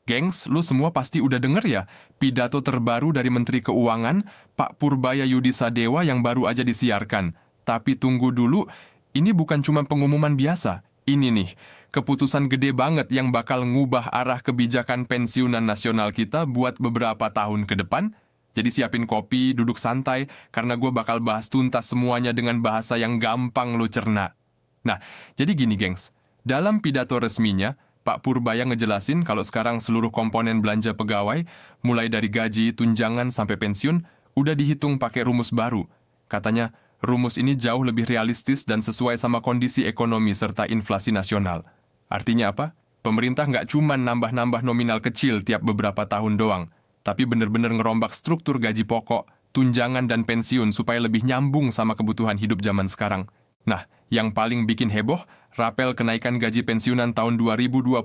Gengs, lu semua pasti udah denger ya, pidato terbaru dari Menteri Keuangan, Pak Purbaya Yudisadewa yang baru aja disiarkan. Tapi tunggu dulu, ini bukan cuma pengumuman biasa. Ini nih, keputusan gede banget yang bakal ngubah arah kebijakan pensiunan nasional kita buat beberapa tahun ke depan. Jadi siapin kopi, duduk santai, karena gue bakal bahas tuntas semuanya dengan bahasa yang gampang lo cerna. Nah, jadi gini gengs, dalam pidato resminya, Pak Purbaya ngejelasin kalau sekarang seluruh komponen belanja pegawai, mulai dari gaji, tunjangan, sampai pensiun, udah dihitung pakai rumus baru. Katanya, rumus ini jauh lebih realistis dan sesuai sama kondisi ekonomi serta inflasi nasional. Artinya apa? Pemerintah nggak cuma nambah-nambah nominal kecil tiap beberapa tahun doang, tapi bener-bener ngerombak struktur gaji pokok, tunjangan dan pensiun supaya lebih nyambung sama kebutuhan hidup zaman sekarang. Nah, yang paling bikin heboh, rapel kenaikan gaji pensiunan tahun 2025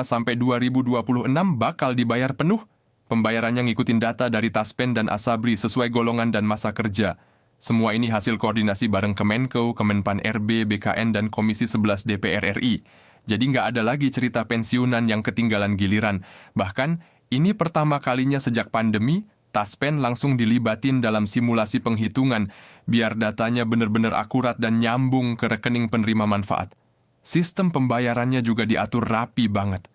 sampai 2026 bakal dibayar penuh. Pembayarannya ngikutin data dari Taspen dan Asabri sesuai golongan dan masa kerja. Semua ini hasil koordinasi bareng Kemenko, Kemenpan RB, BKN, dan Komisi 11 DPR RI. Jadi nggak ada lagi cerita pensiunan yang ketinggalan giliran. Bahkan, ini pertama kalinya sejak pandemi, Taspen langsung dilibatin dalam simulasi penghitungan, biar datanya benar-benar akurat dan nyambung ke rekening penerima manfaat. Sistem pembayarannya juga diatur rapi banget.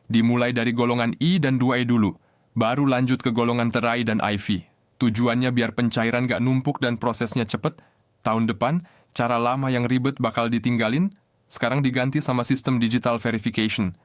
Dimulai dari golongan I dan 2E dulu, baru lanjut ke golongan terai dan IV. Tujuannya biar pencairan gak numpuk dan prosesnya cepet. Tahun depan, cara lama yang ribet bakal ditinggalin, sekarang diganti sama sistem digital verification.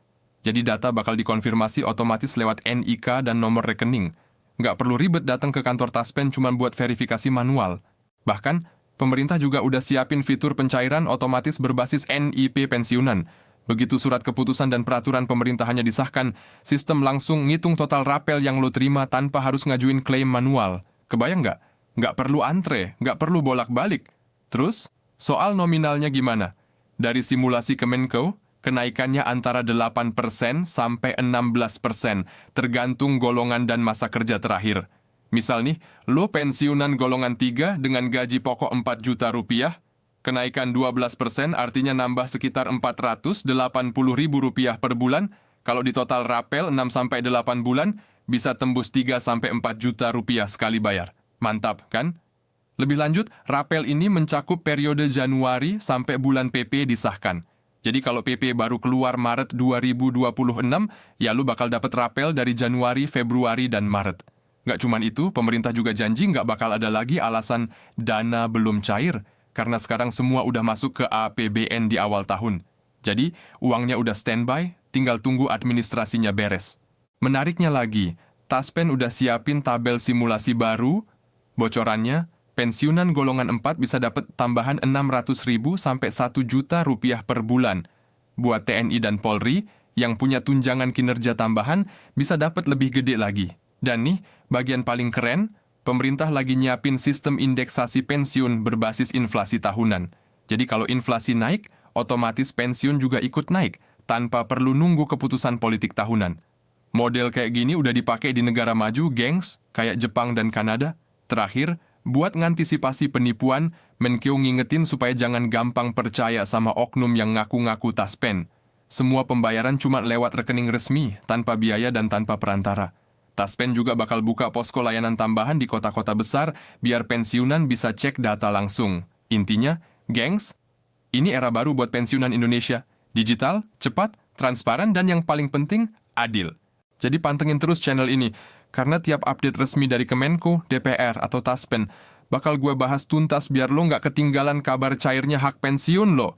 Jadi data bakal dikonfirmasi otomatis lewat NIK dan nomor rekening. Nggak perlu ribet datang ke kantor Taspen cuma buat verifikasi manual. Bahkan, pemerintah juga udah siapin fitur pencairan otomatis berbasis NIP pensiunan. Begitu surat keputusan dan peraturan pemerintahannya disahkan, sistem langsung ngitung total rapel yang lo terima tanpa harus ngajuin klaim manual. Kebayang nggak? Nggak perlu antre, nggak perlu bolak-balik. Terus, soal nominalnya gimana? Dari simulasi Kemenko, kenaikannya antara 8% sampai 16%, tergantung golongan dan masa kerja terakhir. Misal nih, lo pensiunan golongan 3 dengan gaji pokok 4 juta rupiah, kenaikan 12% artinya nambah sekitar 480 ribu rupiah per bulan. Kalau di total rapel 6-8 bulan, bisa tembus 3-4 juta rupiah sekali bayar. Mantap, kan? Lebih lanjut, rapel ini mencakup periode Januari sampai bulan PP disahkan. Jadi kalau PP baru keluar Maret 2026, ya lu bakal dapat rapel dari Januari, Februari, dan Maret. Nggak cuman itu, pemerintah juga janji nggak bakal ada lagi alasan dana belum cair, karena sekarang semua udah masuk ke APBN di awal tahun. Jadi, uangnya udah standby, tinggal tunggu administrasinya beres. Menariknya lagi, Taspen udah siapin tabel simulasi baru, bocorannya, pensiunan golongan 4 bisa dapat tambahan 600.000 sampai 1 juta rupiah per bulan. Buat TNI dan Polri, yang punya tunjangan kinerja tambahan bisa dapat lebih gede lagi. Dan nih, bagian paling keren, pemerintah lagi nyiapin sistem indeksasi pensiun berbasis inflasi tahunan. Jadi kalau inflasi naik, otomatis pensiun juga ikut naik, tanpa perlu nunggu keputusan politik tahunan. Model kayak gini udah dipakai di negara maju, gengs, kayak Jepang dan Kanada. Terakhir, buat ngantisipasi penipuan, Menkeu ngingetin supaya jangan gampang percaya sama oknum yang ngaku-ngaku Taspen. Semua pembayaran cuma lewat rekening resmi, tanpa biaya dan tanpa perantara. Taspen juga bakal buka posko layanan tambahan di kota-kota besar, biar pensiunan bisa cek data langsung. Intinya, gengs, ini era baru buat pensiunan Indonesia. Digital, cepat, transparan, dan yang paling penting, adil. Jadi pantengin terus channel ini, karena tiap update resmi dari Kemenko, DPR, atau Taspen, bakal gue bahas tuntas biar lo nggak ketinggalan kabar cairnya hak pensiun lo.